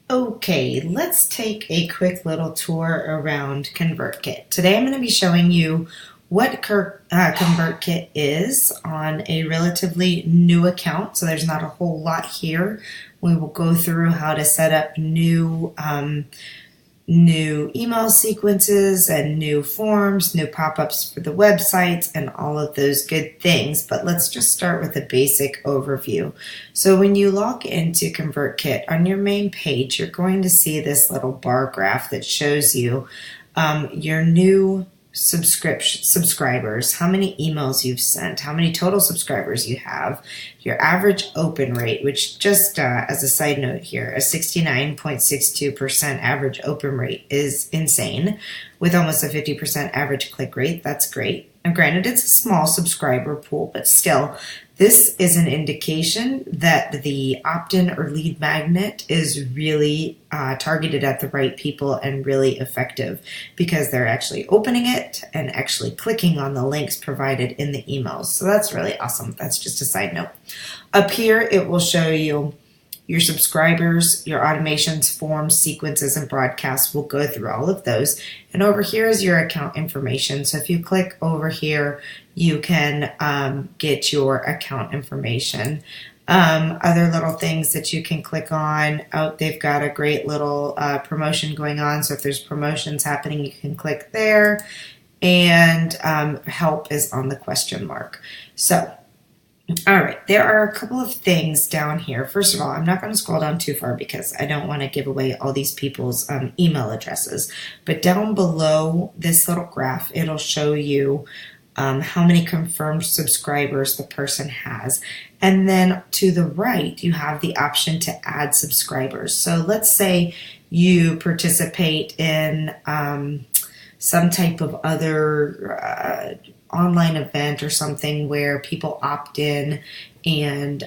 Okay, let's take a quick little tour around ConvertKit. Today I'm going to be showing you what ConvertKit is on a relatively new account, so there's not a whole lot here. We will go through how to set up new email sequences and new forms, new pop-ups for the websites, and all of those good things. But let's just start with a basic overview. So when you log into ConvertKit on your main page, you're going to see this little bar graph that shows you your new subscribers, how many emails you've sent, how many total subscribers you have, your average open rate, which just as a side note here, a 69.62% average open rate is insane, with almost a 50% average click rate. That's great. Now granted, it's a small subscriber pool, but still, this is an indication that the opt-in or lead magnet is really targeted at the right people and really effective because they're actually opening it and actually clicking on the links provided in the emails. So that's really awesome. That's just a side note. Up here, it will show you your subscribers, your automations, forms, sequences, and broadcasts. We'll go through all of those. And over here is your account information. So if you click over here, you can get your account information. Other little things that you can click on. Oh, they've got a great little promotion going on. So if there's promotions happening, you can click there. And help is on the question mark. So all right, there are a couple of things down here. First of all, I'm not going to scroll down too far because I don't want to give away all these people's email addresses. But down below this little graph, it'll show you how many confirmed subscribers the person has. And then to the right, you have the option to add subscribers. So let's say you participate in some type of other online event or something where people opt in and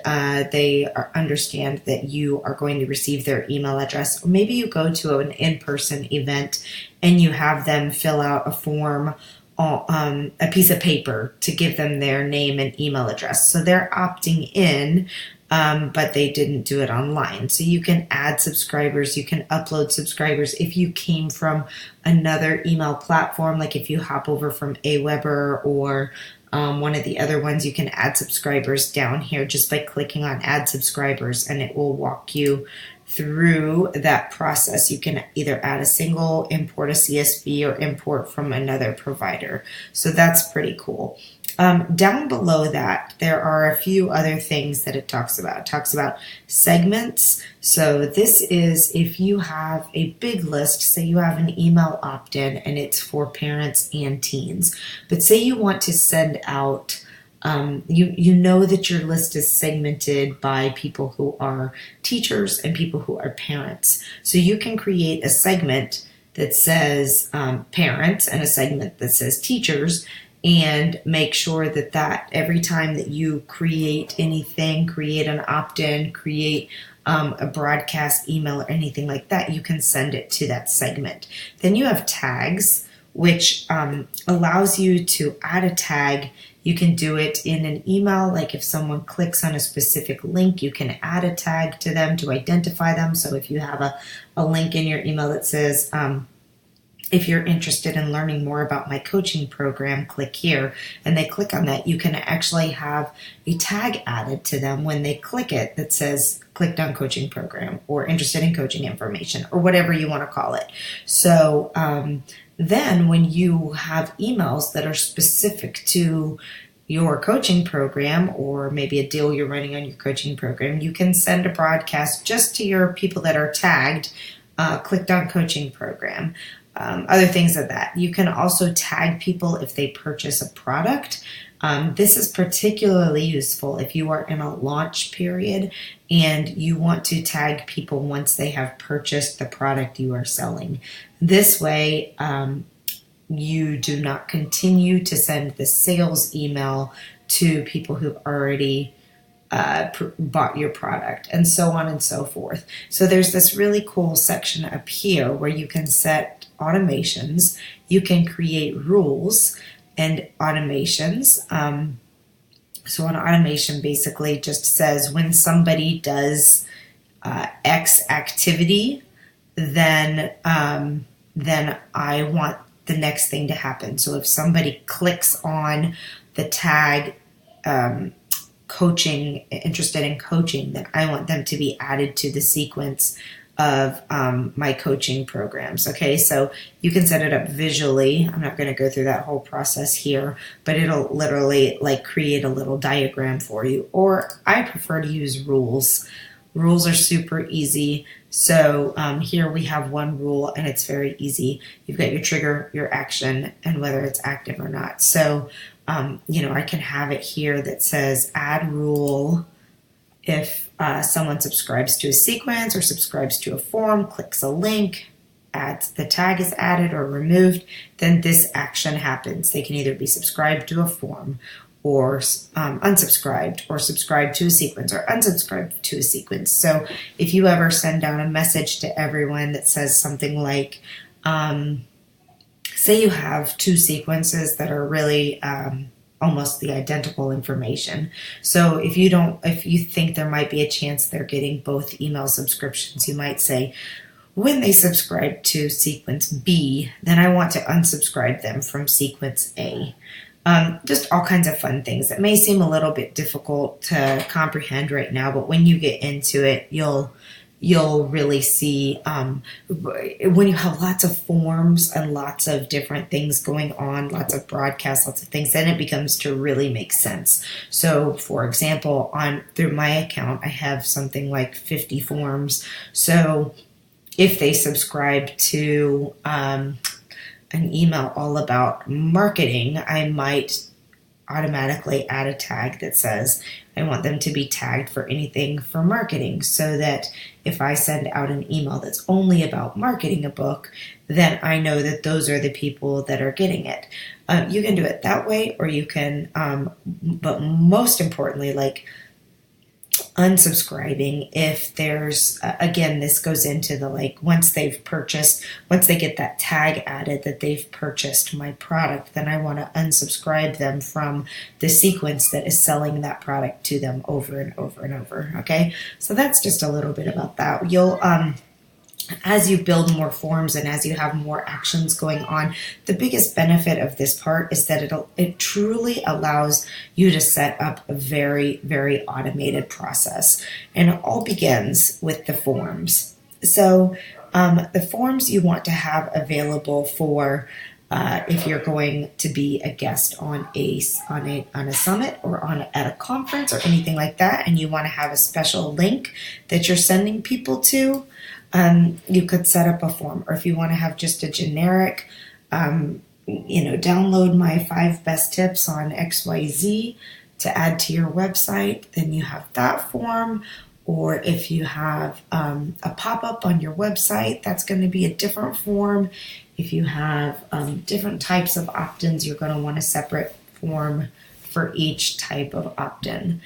they understand that you are going to receive their email address. Or maybe you go to an in-person event and you have them fill out a form, a piece of paper to give them their name and email address. So they're opting in, but they didn't do it online. So you can add subscribers, you can upload subscribers. If you came from another email platform, like if you hop over from Aweber or one of the other ones, you can add subscribers down here just by clicking on add subscribers, and it will walk you through that process. You can either add a single, import a CSV, or import from another provider. So that's pretty cool. Down below that, there are a few other things that it talks about. It talks about segments. So this is if you have a big list, say you have an email opt-in and it's for parents and teens, but say you want to send out you know that your list is segmented by people who are teachers and people who are parents. So you can create a segment that says parents and a segment that says teachers, and make sure that every time that you create anything, create an opt-in, create a broadcast email or anything like that, you can send it to that segment. Then you have tags, which allows you to add a tag. You can do it in an email, like if someone clicks on a specific link, you can add a tag to them to identify them. So if you have a link in your email that says, if you're interested in learning more about my coaching program, click here, and they click on that, you can actually have a tag added to them when they click it that says clicked on coaching program or interested in coaching information or whatever you want to call it. So then when you have emails that are specific to your coaching program or maybe a deal you're running on your coaching program, you can send a broadcast just to your people that are tagged, clicked on coaching program. Other things of that. You can also tag people if they purchase a product. This is particularly useful if you are in a launch period and you want to tag people once they have purchased the product you are selling. This way, you do not continue to send the sales email to people who've already bought your product, and so on and so forth. So there's this really cool section up here where you can set automations, you can create rules and automations. So an automation basically just says when somebody does X activity, then I want the next thing to happen. So if somebody clicks on the tag coaching, interested in coaching, then I want them to be added to the sequence of my coaching programs. Okay, so you can set it up visually. I'm not going to go through that whole process here, but it'll literally like create a little diagram for you. Or I prefer to use rules. Rules are super easy. So here we have one rule, and it's very easy. You've got your trigger, your action, and whether it's active or not. So I can have it here that says add rule. If someone subscribes to a sequence or subscribes to a form, clicks a link, the tag is added or removed, then this action happens. They can either be subscribed to a form or unsubscribed, or subscribed to a sequence or unsubscribed to a sequence. So if you ever send out a message to everyone that says something like, say you have two sequences that are really almost the identical information. So if you think there might be a chance they're getting both email subscriptions, you might say, when they subscribe to sequence B, then I want to unsubscribe them from sequence A. Just all kinds of fun things that may seem a little bit difficult to comprehend right now, but when you get into it, you'll really see when you have lots of forms and lots of different things going on, lots of broadcasts, lots of things, then it becomes to really make sense. So for example, through my account, I have something like 50 forms. So if they subscribe to an email all about marketing, I might automatically add a tag that says I want them to be tagged for anything for marketing, so that if I send out an email that's only about marketing a book, then I know that those are the people that are getting it. You can do it that way, or you can, but most importantly, like unsubscribing if there's, again, this goes into the once they get that tag added that they've purchased my product, then I want to unsubscribe them from the sequence that is selling that product to them over and over and over. Okay, so that's just a little bit about that. You'll as you build more forms and as you have more actions going on, the biggest benefit of this part is that it truly allows you to set up a very, very automated process. And it all begins with the forms. So the forms you want to have available for if you're going to be a guest on a summit or at a conference or anything like that, and you want to have a special link that you're sending people to, you could set up a form. Or if you want to have just a generic, download my 5 best tips on XYZ to add to your website, then you have that form. Or if you have a pop-up on your website, that's going to be a different form. If you have different types of opt-ins, you're going to want a separate form for each type of opt-in.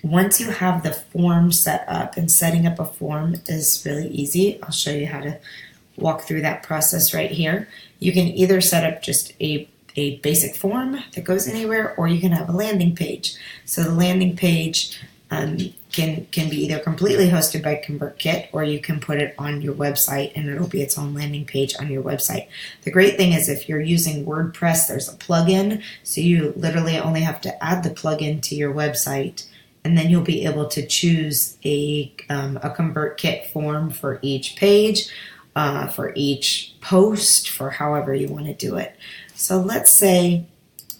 Once you have the form set up, and setting up a form is really easy. I'll show you how to walk through that process right here. You can either set up just a basic form that goes anywhere, or you can have a landing page. So the landing page can be either completely hosted by ConvertKit, or you can put it on your website and it'll be its own landing page on your website. The great thing is if you're using WordPress, there's a plugin, so you literally only have to add the plugin to your website, and then you'll be able to choose a ConvertKit form for each page, for each post, for however you want to do it. So let's say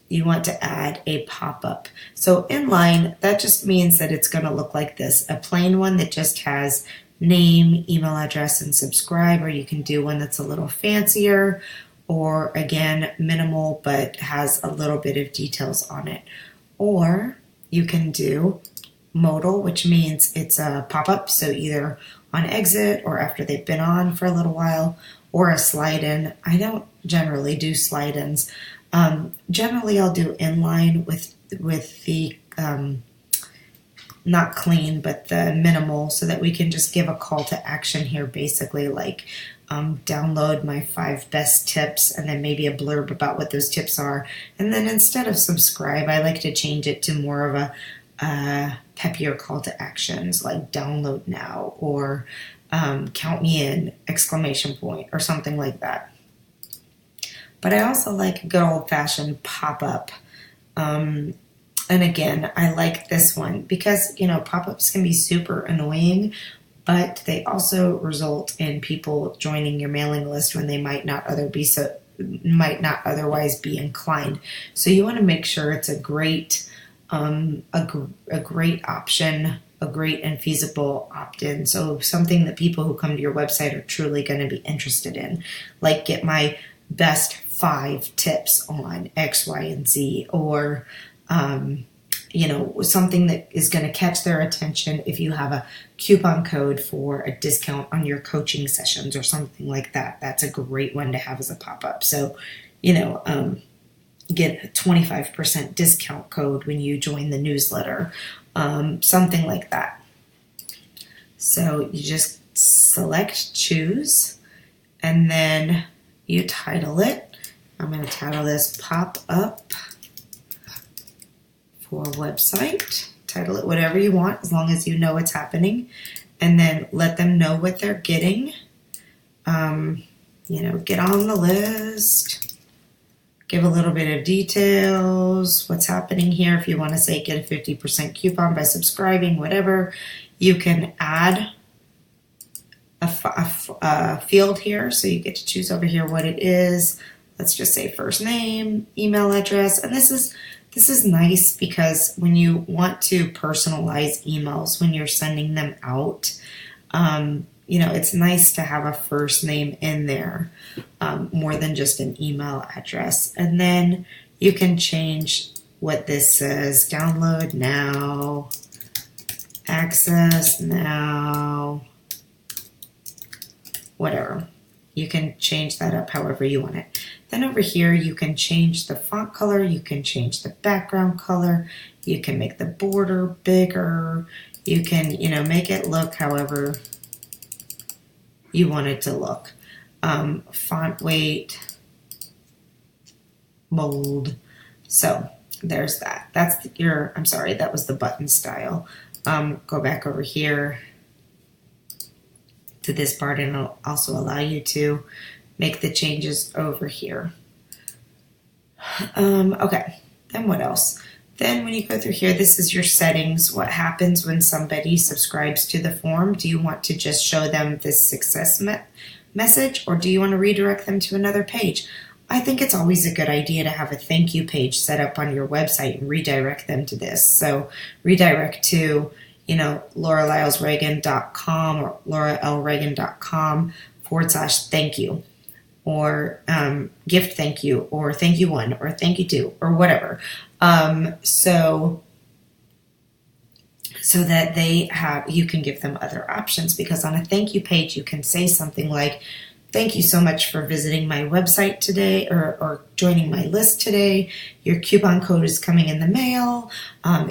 you want to add a pop-up. So inline, that just means that it's going to look like this, a plain one that just has name, email address, and subscribe, or you can do one that's a little fancier, or again, minimal, but has a little bit of details on it. Or you can do modal, which means it's a pop-up, so either on exit or after they've been on for a little while, or a slide-in. I don't generally do slide-ins. Generally, I'll do inline with the not clean, but the minimal, so that we can just give a call to action here, basically like download my 5 best tips, and then maybe a blurb about what those tips are. And then instead of subscribe, I like to change it to more of peppier call to actions like download now or count me in, exclamation point, or something like that. But I also like a good old-fashioned pop-up. And again, I like this one because, pop-ups can be super annoying, but they also result in people joining your mailing list when they might not otherwise be inclined. So you want to make sure it's a great option, a great and feasible opt-in. So something that people who come to your website are truly going to be interested in, like get my best 5 tips on X, Y, and Z, or something that is going to catch their attention if you have a coupon code for a discount on your coaching sessions or something like that. That's a great one to have as a pop-up. So, get a 25% discount code when you join the newsletter, something like that. So you just select choose, and then you title it. I'm going to title this pop-up for website. Title it whatever you want, as long as you know what's happening, and then let them know what they're getting. Get on the list, give a little bit of details, what's happening here. If you want to say get a 50% coupon by subscribing, whatever, you can add a field here. So you get to choose over here what it is. Let's just say first name, email address, and this is nice because when you want to personalize emails when you're sending them out, it's nice to have a first name in there more than just an email address. And then you can change what this says: download now, access now, whatever. You can change that up however you want it. Then over here, you can change the font color, you can change the background color, you can make the border bigger, you can, make it look however you want it to look. Font weight, bold. So there's that. That was the button style. Go back over here to this part, and it'll also allow you to make the changes over here. Okay, then what else? Then when you go through here, this is your settings. What happens when somebody subscribes to the form? Do you want to just show them this success message, or do you want to redirect them to another page? I think it's always a good idea to have a thank you page set up on your website and redirect them to this. So redirect to, lauralylesreagan.com or lauralreagan.com/thank you, or gift thank you, or thank you one, or thank you two, or whatever. So that you can give them other options, because on a thank you page, you can say something like, thank you so much for visiting my website today, or joining my list today. Your coupon code is coming in the mail.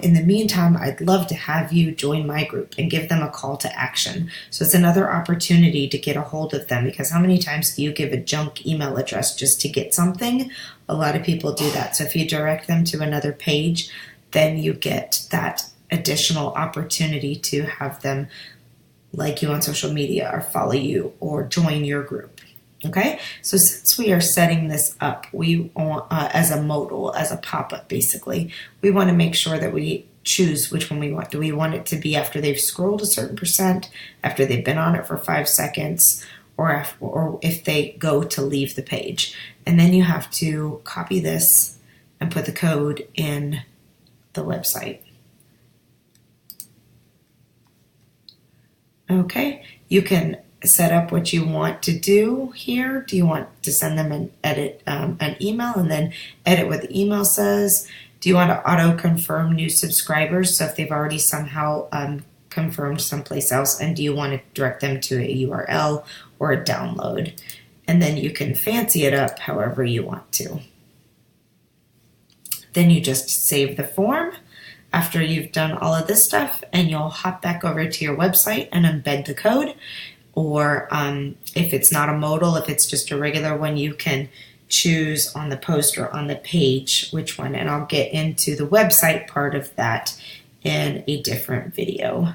In the meantime, I'd love to have you join my group, and give them a call to action. So it's another opportunity to get a hold of them, because how many times do you give a junk email address just to get something? A lot of people do that. So if you direct them to another page, then you get that additional opportunity to have them like you on social media, or follow you, or join your group. Okay, so since we are setting this up, we want as a modal, as a pop-up, basically, we want to make sure that we choose which one we want. Do we want it to be after they've scrolled a certain percent, after they've been on it for 5 seconds, or if they go to leave the page? And then you have to copy this and put the code in the website. Okay, you can set up what you want to do here. Do you want to send them an email and then edit what the email says? Do you want to auto confirm new subscribers? So if they've already somehow confirmed someplace else, and do you want to direct them to a URL or a download? And then you can fancy it up however you want to. Then you just save the form after you've done all of this stuff, and you'll hop back over to your website and embed the code. Or if it's not a modal, if it's just a regular one, you can choose on the post or on the page which one. And I'll get into the website part of that in a different video.